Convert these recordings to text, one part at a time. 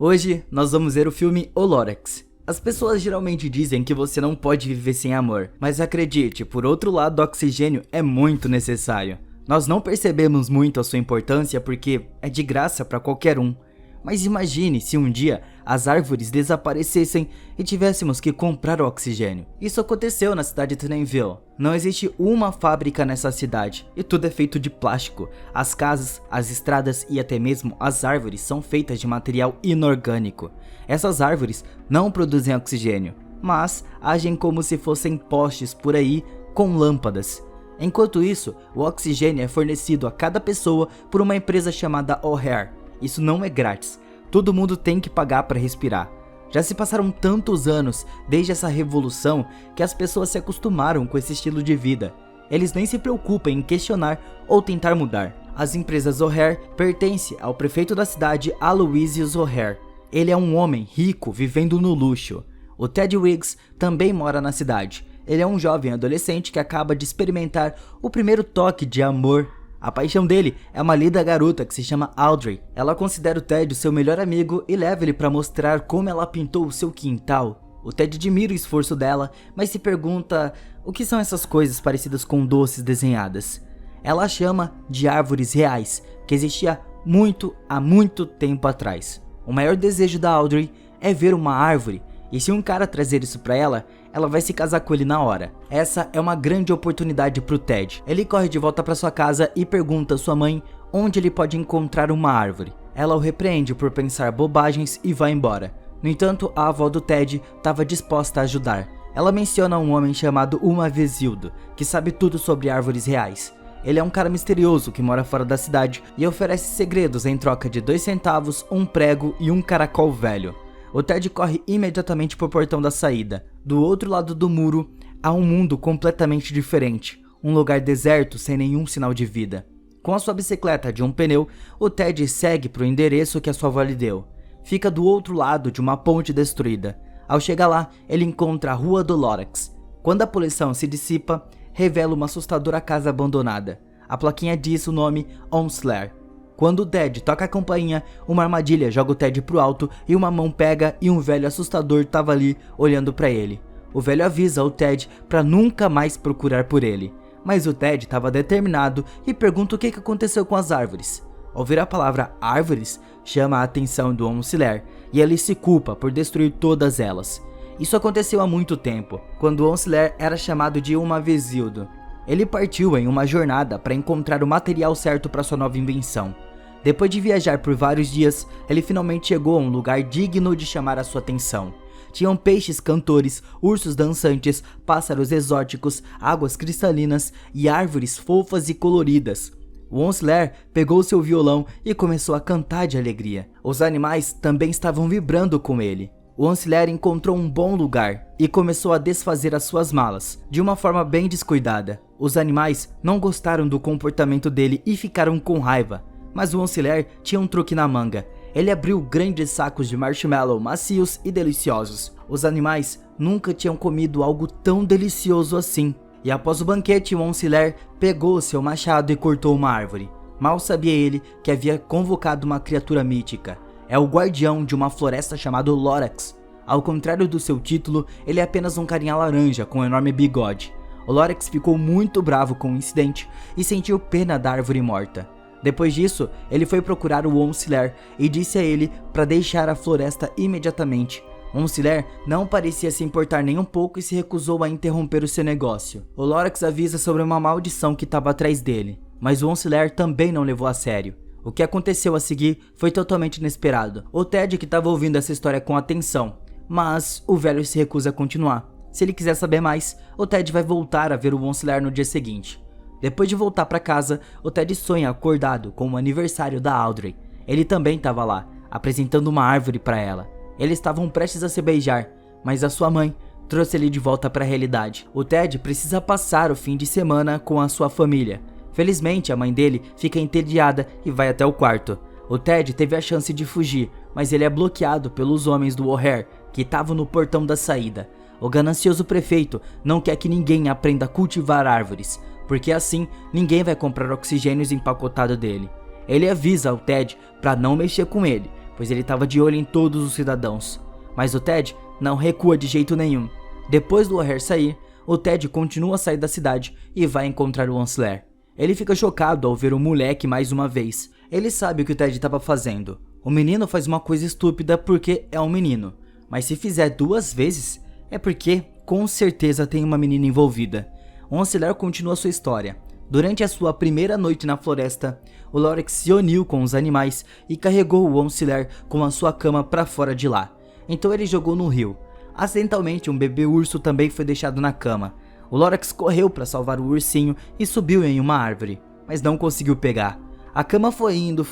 Hoje nós vamos ver o filme O Lorax. As pessoas geralmente dizem que você não pode viver sem amor, mas acredite, por outro lado, o oxigênio é muito necessário. Nós não percebemos muito a sua importância porque é de graça para qualquer um. Mas imagine se um dia as árvores desaparecessem e tivéssemos que comprar o oxigênio. Isso aconteceu na cidade de Tenneville. Não existe uma fábrica nessa cidade e tudo é feito de plástico. As casas, as estradas e até mesmo as árvores são feitas de material inorgânico. Essas árvores não produzem oxigênio, mas agem como se fossem postes por aí com lâmpadas. Enquanto isso, o oxigênio é fornecido a cada pessoa por uma empresa chamada O'Hare. Isso não é grátis, todo mundo tem que pagar para respirar. Já se passaram tantos anos desde essa revolução que as pessoas se acostumaram com esse estilo de vida. Eles nem se preocupam em questionar ou tentar mudar. As empresas O'Hare pertencem ao prefeito da cidade, Aloysius O'Hare. Ele é um homem rico vivendo no luxo. O Ted Wiggs também mora na cidade. Ele é um jovem adolescente que acaba de experimentar o primeiro toque de amor. A paixão dele é uma linda garota que se chama Audrey. Ela considera o Ted o seu melhor amigo e leva ele para mostrar como ela pintou o seu quintal. O Ted admira o esforço dela, mas se pergunta o que são essas coisas parecidas com doces desenhadas. Ela chama de árvores reais, que existia há muito tempo atrás. O maior desejo da Audrey é ver uma árvore, e se um cara trazer isso pra ela vai se casar com ele na hora. Essa é uma grande oportunidade pro Ted. Ele corre de volta pra sua casa e pergunta à sua mãe onde ele pode encontrar uma árvore. Ela o repreende por pensar bobagens e vai embora. No entanto, a avó do Ted estava disposta a ajudar. Ela menciona um homem chamado Uma Vezildo, que sabe tudo sobre árvores reais. Ele é um cara misterioso que mora fora da cidade e oferece segredos em troca de 2 centavos, um prego e um caracol velho. O Ted corre imediatamente para o portão da saída. Do outro lado do muro, há um mundo completamente diferente. Um lugar deserto sem nenhum sinal de vida. Com a sua bicicleta de um pneu, o Ted segue para o endereço que a sua avó lhe deu. Fica do outro lado de uma ponte destruída. Ao chegar lá, ele encontra a Rua do Lorax. Quando a poluição se dissipa, revela uma assustadora casa abandonada. A plaquinha diz o nome Onsler. Quando o Ted toca a campainha, uma armadilha joga o Ted pro alto e uma mão pega e um velho assustador tava ali olhando pra ele. O velho avisa o Ted pra nunca mais procurar por ele, mas o Ted tava determinado e pergunta o que aconteceu com as árvores. Ouvir a palavra árvores chama a atenção do Onsler e ele se culpa por destruir todas elas. Isso aconteceu há muito tempo, quando o Onsler era chamado de Uma Vezildo. Ele partiu em uma jornada para encontrar o material certo para sua nova invenção. Depois de viajar por vários dias, ele finalmente chegou a um lugar digno de chamar a sua atenção. Tinham peixes cantores, ursos dançantes, pássaros exóticos, águas cristalinas e árvores fofas e coloridas. O Onsler pegou seu violão e começou a cantar de alegria. Os animais também estavam vibrando com ele. O Onsler encontrou um bom lugar e começou a desfazer as suas malas, de uma forma bem descuidada. Os animais não gostaram do comportamento dele e ficaram com raiva. Mas o Onsler tinha um truque na manga. Ele abriu grandes sacos de marshmallow macios e deliciosos. Os animais nunca tinham comido algo tão delicioso assim. E após o banquete, o Onsler pegou seu machado e cortou uma árvore. Mal sabia ele que havia convocado uma criatura mítica. É o guardião de uma floresta chamada Lorax. Ao contrário do seu título, ele é apenas um carinha laranja com um enorme bigode. O Lorax ficou muito bravo com o incidente e sentiu pena da árvore morta. Depois disso, ele foi procurar o Onsler e disse a ele para deixar a floresta imediatamente. O Onsler não parecia se importar nem um pouco e se recusou a interromper o seu negócio. O Lorax avisa sobre uma maldição que estava atrás dele, mas o Onsler também não levou a sério. O que aconteceu a seguir foi totalmente inesperado. O Ted que estava ouvindo essa história com atenção, mas o velho se recusa a continuar. Se ele quiser saber mais, o Ted vai voltar a ver o Onsler no dia seguinte. Depois de voltar para casa, o Ted sonha acordado com o aniversário da Audrey. Ele também estava lá, apresentando uma árvore para ela. Eles estavam prestes a se beijar, mas a sua mãe trouxe ele de volta para a realidade. O Ted precisa passar o fim de semana com a sua família. Felizmente, a mãe dele fica entediada e vai até o quarto. O Ted teve a chance de fugir, mas ele é bloqueado pelos homens do O'Hare, que estavam no portão da saída. O ganancioso prefeito não quer que ninguém aprenda a cultivar árvores, porque assim ninguém vai comprar oxigênios empacotado dele. Ele avisa ao Ted para não mexer com ele, pois ele estava de olho em todos os cidadãos. Mas o Ted não recua de jeito nenhum. Depois do O'Hare sair, o Ted continua a sair da cidade e vai encontrar o Ancillary. Ele fica chocado ao ver o moleque mais uma vez. Ele sabe o que o Ted estava fazendo. O menino faz uma coisa estúpida porque é um menino, mas se fizer 2 vezes, é porque com certeza tem uma menina envolvida. O Ancillary continua sua história. Durante a sua primeira noite na floresta, o Lorax se uniu com os animais e carregou o Ancillary com a sua cama para fora de lá. Então ele jogou no rio. Acidentalmente, um bebê urso também foi deixado na cama. O Lorax correu para salvar o ursinho e subiu em uma árvore, mas não conseguiu pegar. A cama foi indo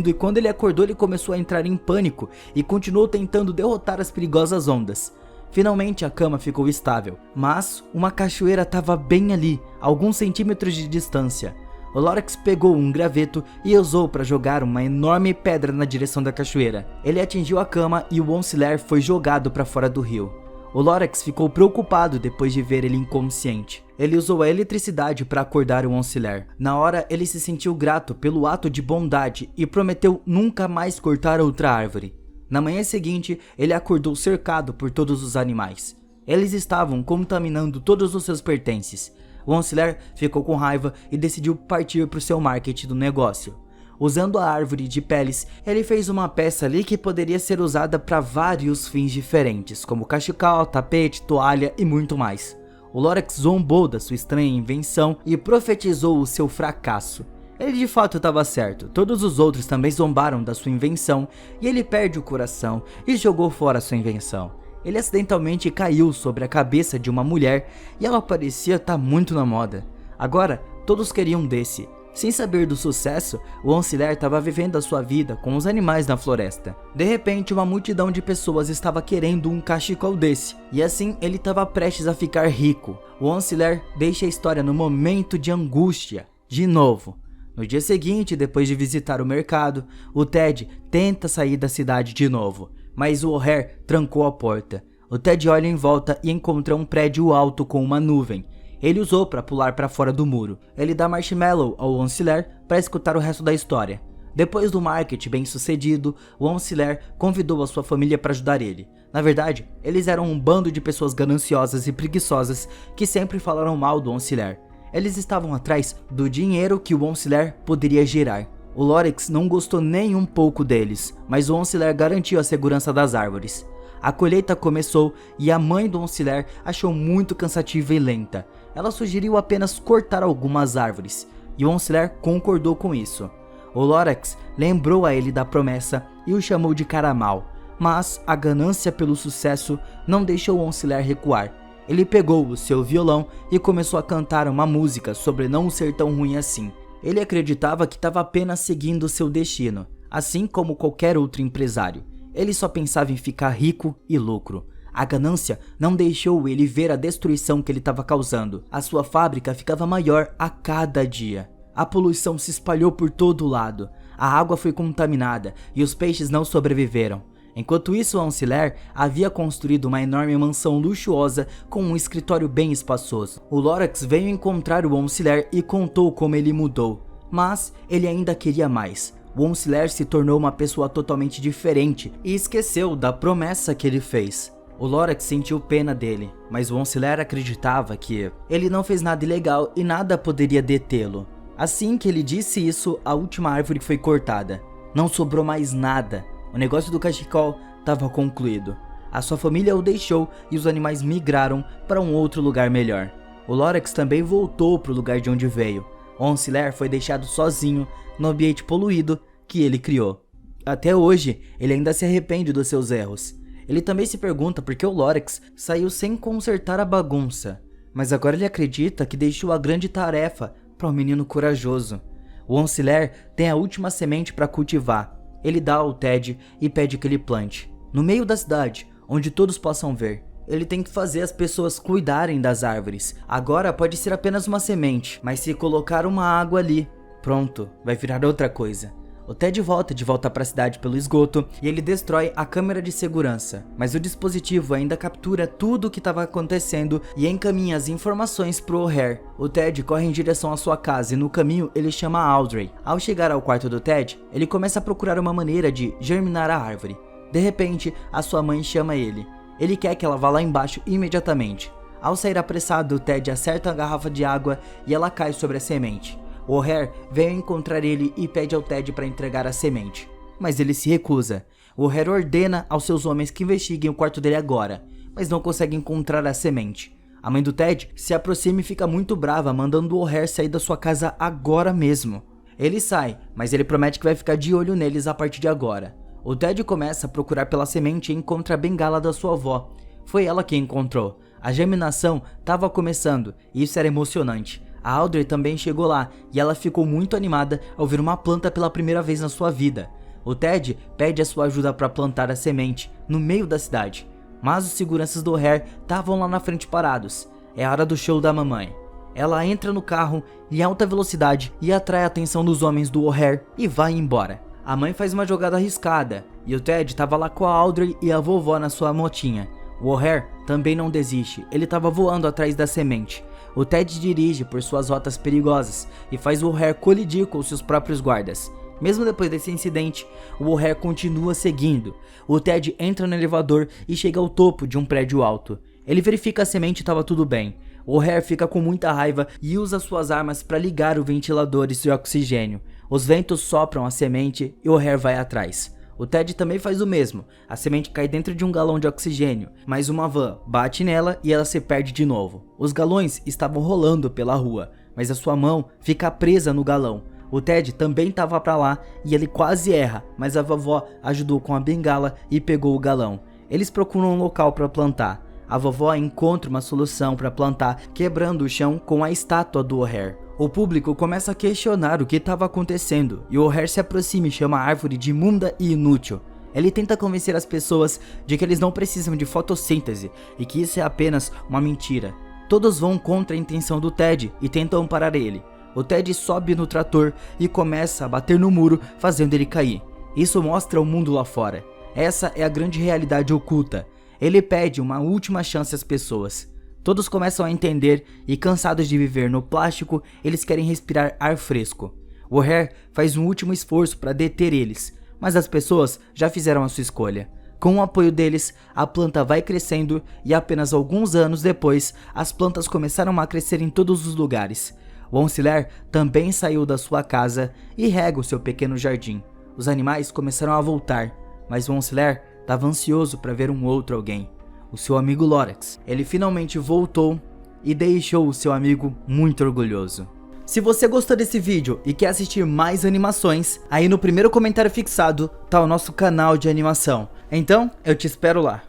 e quando ele acordou ele começou a entrar em pânico e continuou tentando derrotar as perigosas ondas. Finalmente a cama ficou estável, mas uma cachoeira estava bem ali, a alguns centímetros de distância. O Lorax pegou um graveto e usou para jogar uma enorme pedra na direção da cachoeira. Ele atingiu a cama e o Ancillary foi jogado para fora do rio. O Lorax ficou preocupado depois de ver ele inconsciente. Ele usou a eletricidade para acordar o Ancillary. Na hora, ele se sentiu grato pelo ato de bondade e prometeu nunca mais cortar outra árvore. Na manhã seguinte, ele acordou cercado por todos os animais. Eles estavam contaminando todos os seus pertences. O Ancillary ficou com raiva e decidiu partir para o seu market do negócio. Usando a árvore de peles, ele fez uma peça ali que poderia ser usada para vários fins diferentes, como cachecol, tapete, toalha e muito mais. O Lorax zombou da sua estranha invenção e profetizou o seu fracasso. Ele de fato estava certo, todos os outros também zombaram da sua invenção e ele perde o coração e jogou fora sua invenção. Ele acidentalmente caiu sobre a cabeça de uma mulher e ela parecia estar muito na moda. Agora, todos queriam desse. Sem saber do sucesso, o Ancillary estava vivendo a sua vida com os animais na floresta. De repente, uma multidão de pessoas estava querendo um cachecol desse, e assim ele estava prestes a ficar rico. O Ancillary deixa a história no momento de angústia, de novo. No dia seguinte, depois de visitar o mercado, o Ted tenta sair da cidade de novo, mas o O'Hare trancou a porta. O Ted olha em volta e encontra um prédio alto com uma nuvem. Ele usou para pular para fora do muro. Ele dá marshmallow ao Ancillary para escutar o resto da história. Depois do market bem sucedido, o Ancillary convidou a sua família para ajudar ele. Na verdade, eles eram um bando de pessoas gananciosas e preguiçosas que sempre falaram mal do Ancillary. Eles estavam atrás do dinheiro que o Ancillary poderia gerar. O Lorax não gostou nem um pouco deles, mas o Ancillary garantiu a segurança das árvores. A colheita começou e a mãe do Ancillary achou muito cansativa e lenta. Ela sugeriu apenas cortar algumas árvores, e o Ancillary concordou com isso. O Lorax lembrou a ele da promessa e o chamou de cara mau, mas a ganância pelo sucesso não deixou o Ancillary recuar. Ele pegou o seu violão e começou a cantar uma música sobre não ser tão ruim assim. Ele acreditava que estava apenas seguindo seu destino, assim como qualquer outro empresário. Ele só pensava em ficar rico e lucro. A ganância não deixou ele ver a destruição que ele estava causando. A sua fábrica ficava maior a cada dia. A poluição se espalhou por todo lado. A água foi contaminada e os peixes não sobreviveram. Enquanto isso, o Ancillary havia construído uma enorme mansão luxuosa com um escritório bem espaçoso. O Lorax veio encontrar o Ancillary e contou como ele mudou. Mas ele ainda queria mais. O Ancillary se tornou uma pessoa totalmente diferente e esqueceu da promessa que ele fez. O Lorax sentiu pena dele, mas o Ancillary acreditava que ele não fez nada ilegal e nada poderia detê-lo. Assim que ele disse isso, a última árvore foi cortada. Não sobrou mais nada. O negócio do cachecol estava concluído. A sua família o deixou e os animais migraram para um outro lugar melhor. O Lorax também voltou para o lugar de onde veio. O Ancillary foi deixado sozinho no ambiente poluído que ele criou. Até hoje, ele ainda se arrepende dos seus erros. Ele também se pergunta por que o Lorax saiu sem consertar a bagunça, mas agora ele acredita que deixou a grande tarefa para um menino corajoso. O Ancillary tem a última semente para cultivar. Ele dá ao Ted e pede que ele plante, no meio da cidade, onde todos possam ver. Ele tem que fazer as pessoas cuidarem das árvores. Agora pode ser apenas uma semente, mas se colocar uma água ali, pronto, vai virar outra coisa. O Ted volta de volta para a cidade pelo esgoto e ele destrói a câmera de segurança, mas o dispositivo ainda captura tudo o que estava acontecendo e encaminha as informações pro O'Hare. O Ted corre em direção à sua casa e no caminho ele chama a Audrey. Ao chegar ao quarto do Ted, ele começa a procurar uma maneira de germinar a árvore. De repente, a sua mãe chama ele. Ele quer que ela vá lá embaixo imediatamente. Ao sair apressado, o Ted acerta a garrafa de água e ela cai sobre a semente. O O'Hare vem encontrar ele e pede ao Ted para entregar a semente, mas ele se recusa. O O'Hare ordena aos seus homens que investiguem o quarto dele agora, mas não consegue encontrar a semente. A mãe do Ted se aproxima e fica muito brava, mandando o O'Hare sair da sua casa agora mesmo. Ele sai, mas ele promete que vai ficar de olho neles a partir de agora. O Ted começa a procurar pela semente e encontra a bengala da sua avó. Foi ela que encontrou. A germinação estava começando e isso era emocionante. A Audrey também chegou lá e ela ficou muito animada ao ver uma planta pela primeira vez na sua vida. O Ted pede a sua ajuda para plantar a semente no meio da cidade, mas os seguranças do O'Hare estavam lá na frente parados. É a hora do show da mamãe. Ela entra no carro em alta velocidade e atrai a atenção dos homens do O'Hare e vai embora. A mãe faz uma jogada arriscada e o Ted estava lá com a Audrey e a vovó na sua motinha. O O'Hare também não desiste, ele estava voando atrás da semente. O Ted dirige por suas rotas perigosas e faz o O'Hare colidir com seus próprios guardas. Mesmo depois desse incidente, o O'Hare continua seguindo. O Ted entra no elevador e chega ao topo de um prédio alto. Ele verifica a semente e estava tudo bem. O O'Hare fica com muita raiva e usa suas armas para ligar os ventiladores de oxigênio. Os ventos sopram a semente e o O'Hare vai atrás. O Ted também faz o mesmo. A semente cai dentro de um galão de oxigênio, mas uma van bate nela e ela se perde de novo. Os galões estavam rolando pela rua, mas a sua mão fica presa no galão. O Ted também estava para lá e ele quase erra, mas a vovó ajudou com a bengala e pegou o galão. Eles procuram um local para plantar. A vovó encontra uma solução para plantar, quebrando o chão com a estátua do O'Hare. O público começa a questionar o que estava acontecendo e o O'Hare se aproxima e chama a árvore de imunda e inútil. Ele tenta convencer as pessoas de que eles não precisam de fotossíntese e que isso é apenas uma mentira. Todos vão contra a intenção do Ted e tentam parar ele. O Ted sobe no trator e começa a bater no muro, fazendo ele cair. Isso mostra o mundo lá fora. Essa é a grande realidade oculta. Ele pede uma última chance às pessoas. Todos começam a entender e, cansados de viver no plástico, eles querem respirar ar fresco. O O'Hare faz um último esforço para deter eles, mas as pessoas já fizeram a sua escolha. Com o apoio deles, a planta vai crescendo e apenas alguns anos depois, as plantas começaram a crescer em todos os lugares. O Ancillare também saiu da sua casa e rega o seu pequeno jardim. Os animais começaram a voltar, mas o Ancillare estava ansioso para ver um outro alguém. O seu amigo Lorax. Ele finalmente voltou e deixou o seu amigo muito orgulhoso. Se você gostou desse vídeo e quer assistir mais animações, aí no primeiro comentário fixado tá o nosso canal de animação. Então, eu te espero lá.